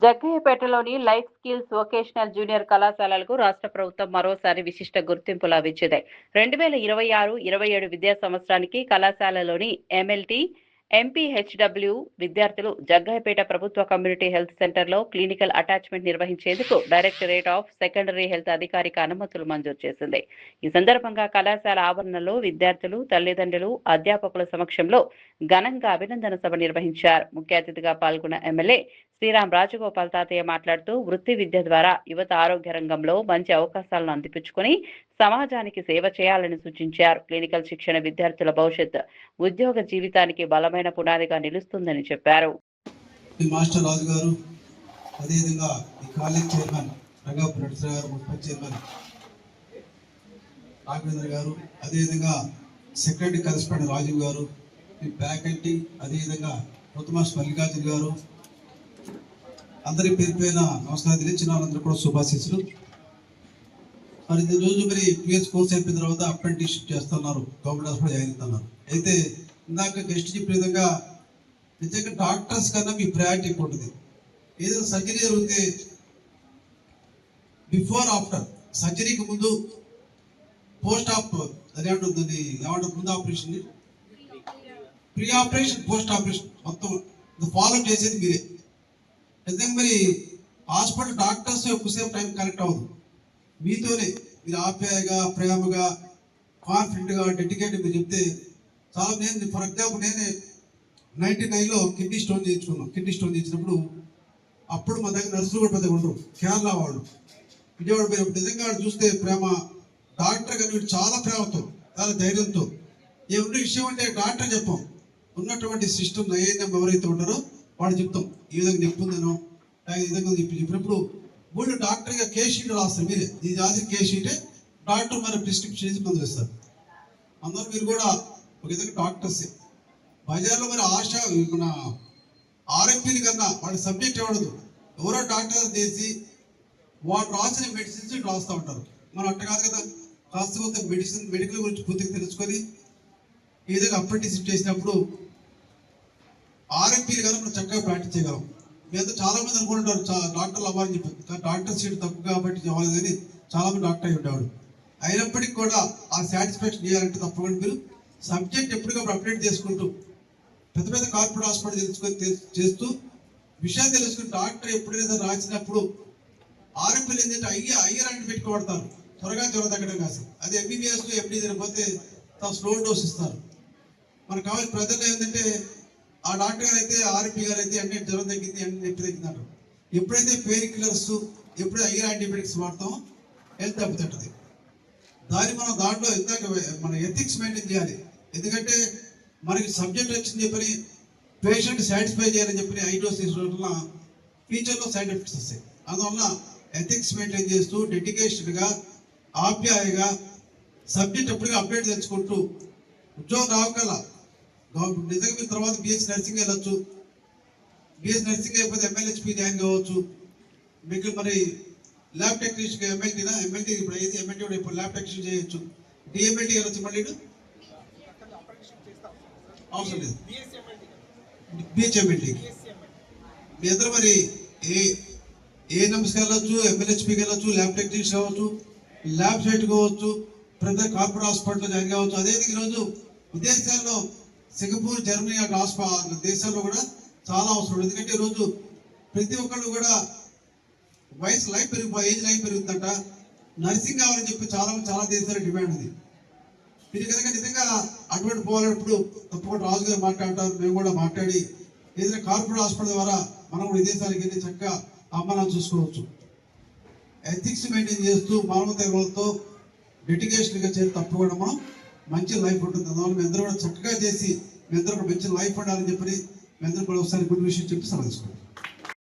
జగ్గయ్యపేటలోని life skills vocational junior కళాశాలలకు రాష్ట్ర ప్రభుత్వం మరోసారి విశిష్ట గుర్తింపు లభించింది. 2026-27 విద్యా సంవత్సరానికి కళాశాలలోని ఎంఎల్టీ, ఎంపీహెచ్డబ్ల్యూ విద్యార్థులు జగ్గయ్యపేట ప్రభుత్వ కమ్యూనిటీ హెల్త్ సెంటర్లో క్లినికల్ అటాచ్మెంట్ నిర్వహించేందుకు డైరెక్టరేట్ ఆఫ్ సెకండరీ హెల్త్ అధికారిక అనుమతులు మంజూరు చేసింది. ఈ సందర్భంగా కళాశాల ఆవరణలో విద్యార్థులు, తల్లిదండ్రులు, అధ్యాపకుల సమక్షంలో ఘనంగా అభినందన సభ నిర్వహించారు. ముఖ్య అతిథిగా పాల్గొన్న ఎమ్మెల్యే శ్రీరామ్ రాజగోపాల్ తాతయ్య మాట్లాడుతూ వృత్తి విద్య ద్వారా యువత ఆరోగ్య రంగంలో మంచి అవకాశాలను అందిపుచ్చుకొని సమాజానికి సేవ చేయాలని సూచించారు. క్లినికల్ శిక్షణ విద్యార్థుల భవిష్యత్ ఉద్యోగ జీవితానికి బలమైన పునాదిగా నిలుస్తుందని చెప్పారు. మాస్టర్ రాజు గారు, అదేవిధంగా ఈ కాలేజ్ చైర్మన్ రంగాపురం గారు, మున్సిపల్ చైర్మన్ రాఘవేంద్ర గారు, అదేవిధంగా సెక్రటరీ కరెస్పాండెంట్ రాజీవ్ గారు, ఈ ఫ్యాకల్టీ, అదేవిధంగా కొత్త మాస్టర్ మల్లికార్జున గారు, అందరి పేరు పైన నమస్కారం తెలియచిన వాళ్ళందరూ కూడా శుభాశీస్సులు. మరి ఈరోజు మరి పిఎస్ కోర్స్ అయిపోయిన తర్వాత అప్రెంటిస్షిప్ చేస్తున్నారు, గవర్నమెంట్ హాస్పిటల్ జాయిన్ అవుతున్నారు. అయితే ఇందాక గెస్ట్ చెప్పిన విధంగా నిజంగా డాక్టర్స్ కన్నా మీ ప్రయారిటీ ఎక్కువ ఉంటుంది. ఏదో సర్జరీ జరిగితే బిఫోర్ ఆఫ్టర్, సర్జరీకి ముందు పోస్ట్ ఆప్ అదే ఉంటుంది, ఏమంటారు ముందు operation, pre operation, post operation మొత్తం ఫాలో చేసేది మీరే. నిజంగా మరి హాస్పిటల్ డాక్టర్స్ ఎక్కువసేపు టైం కనెక్ట్ అవ్వదు, మీతోనే మీరు ఆప్యాయగా, ప్రేమగా, కాన్ఫిడెంట్గా, డెడికేట్గా మీరు చెప్తే చాలా. నేను ఫర్ ఎగ్జాంపుల్ నేనే 99లో కిడ్నీ స్టోన్ చేయించుకున్నాను. కిడ్నీ స్టోన్ చేయించినప్పుడు అప్పుడు మా దగ్గర నర్సులు కూడా పెద్దగా ఉండరు, కేరళ వాళ్ళు, విజయవాడ పోయినప్పుడు నిజంగా చూస్తే ప్రేమ, డాక్టర్ గారు చాలా ప్రేమతో, చాలా ధైర్యంతో. ఏమున్న విషయం అంటే డాక్టర్ చెప్పాం, ఉన్నటువంటి సిస్టమ్ ఏఎన్ఎం ఎవరైతే ఉంటారో వాళ్ళు చెప్తాం, ఈ విధంగా నొప్పి ఉందనో ఈ విధంగా చెప్పినప్పుడు వీళ్ళు డాక్టర్గా కేస్ షీట్ రాస్తారు. మీరే ఇది రాసిన కేస్ షీటే డాక్టర్ మరి ప్రిస్క్రిప్షన్ చేసి మందులు ఇస్తారు. అందరూ మీరు కూడా ఒక విధంగా డాక్టర్సే. బజార్లో మరి ఆశ మన ఆర్ఎంపీని కన్నా వాళ్ళ సబ్జెక్ట్ ఇవ్వడదు, ఎవరో డాక్టర్ చేసి వాళ్ళు రాసిన మెడిసిన్స్ రాస్తూ ఉంటారు. మనం అట్ట కాదు కదా, కాస్త మెడికల్ గురించి పూర్తిగా తెలుసుకొని ఈ విధంగా అప్రెంటిస్షిప్ చేసినప్పుడు ఆర్ఎంపీలు కదా మనం చక్కగా ప్రాక్టీస్ చేయగలం. మీతో చాలా మంది అనుకుంటారు డాక్టర్లు అవ్వాలని చెప్పి, డాక్టర్ సీట్ తప్పు కాబట్టి అవ్వాలి కానీ చాలా మంది డాక్టర్ అయి ఉండేవాడు. అయినప్పటికీ కూడా ఆ సాటిస్ఫాక్షన్ చేయాలంటే తప్పకుండా మీరు సబ్జెక్ట్ ఎప్పటికప్పుడు అప్డేట్ చేసుకుంటూ పెద్ద పెద్ద కార్పొరేట్ హాస్పిటల్ తెలుసుకొని చేస్తూ విషయాలు తెలుసుకుని డాక్టర్ ఎప్పుడైనా రాసినప్పుడు ఆర్ఎంపీలు ఏంటంటే అయ్యర్ అంటే పెట్టుకోబడతారు, త్వరగా జ్వరం తగ్గడం కాదు. అది ఎంబీబీఎస్ ఎప్పుడు జరిగిపోతే స్లో డోస్ ఇస్తారు. మనకు కావాలి ప్రజలు ఏంటంటే ఆ డాక్టర్ గారు అయితే, ఆర్ఎంపీ గారు అయితే అన్ని జ్వరం తగ్గింది, అన్ని నొప్పి తగ్గింది అంటారు. ఎప్పుడైతే పెయిన్ కిల్లర్స్, ఎప్పుడైతే ఐరన్ యాంటీబయాటిక్స్ వాడతామో హెల్త్ దెబ్బతింటుంది. మనం దాంట్లో ఇందాక మన ఎథిక్స్ మెయింటైన్ చేయాలి. ఎందుకంటే మనకి సబ్జెక్ట్ వచ్చింది చెప్పని పేషెంట్ సాటిస్ఫై చేయాలని చెప్పి ఐడోస్ వల్ల ఫ్యూచర్లో సైడ్ ఎఫెక్ట్స్ వస్తాయి. అందువల్ల ఎథిక్స్ మెయింటైన్ చేస్తూ డెడికేషన్గా, ఆప్యాయగా సబ్జెక్ట్ ఎప్పటికీ అప్డేట్ తెచ్చుకుంటూ ఉద్యోగం రావకల్లా నిజంగా మీరు తర్వాత బిఎస్సీ నర్సింగ్ వెళ్ళొచ్చు, బిఎస్సీ నర్సింగ్ అయిపోతే ఎంఎల్హెచ్పీ జాయిన్ కావచ్చు. మీకు మరి ల్యాబ్ టెక్నీషియన్ ఎంఎల్టీ ఇప్పుడు అయ్యింది, ఎంఎల్టీ కూడా ఇప్పుడు ల్యాబ్ టెక్నీషియన్ చేయొచ్చు. డిఎంఎల్టీ వెళ్ళొచ్చు, మళ్ళీ అవసరం లేదు బిహెచ్ఎంఎల్టీ. మీ ఇద్దరు మరి ఏఎన్ఎంస్కి వెళ్ళొచ్చు, ఎంఎల్హెచ్పీకి వెళ్ళొచ్చు, ల్యాబ్ టెక్నీషియన్ కావచ్చు, ల్యాబ్ సైట్ కావచ్చు, ప్రతి కార్పొరేట్ హాస్పిటల్లో జాయిన్ కావచ్చు. అదేవిధంగా ఈరోజు విదేశాల్లో సింగపూర్, జర్మనీ అటు దేశాల్లో కూడా చాలా అవసరం. ఎందుకంటే ఈరోజు ప్రతి ఒక్కళ్ళు కూడా ఏజ్ లైఫ్ పెరుగుతుందంట, నర్సింగ్ కావాలని చెప్పి చాలా దేశాల డిమాండ్ ఉంది. మీరు కనుక నిజంగా అటువంటి పోవాలన్నప్పుడు తప్పకుండా రాజు గారు మాట్లాడతారు, మేము కూడా మాట్లాడి ఏదైనా కార్పొరేట్ హాస్పిటల్ ద్వారా మనం కూడా విదేశాలకు వెళ్ళి చక్కగా అమ్మానాన్ని చూసుకోవచ్చు. ఎథిక్స్ మెయింటైన్ చేస్తూ మానవతతో డెడికేషన్గా చేసి తప్పకుండా మనం మంచి లైఫ్ ఉంటుంది. అందువల్ల మీ అందరూ కూడా చక్కగా చేసి మీ అందరూ కూడా మంచి లైఫ్ ఉండాలని చెప్పి మీ అందరూ కూడా ఒకసారి గుడ్ విషయం చెప్పి సలహా తీసుకుంటాం.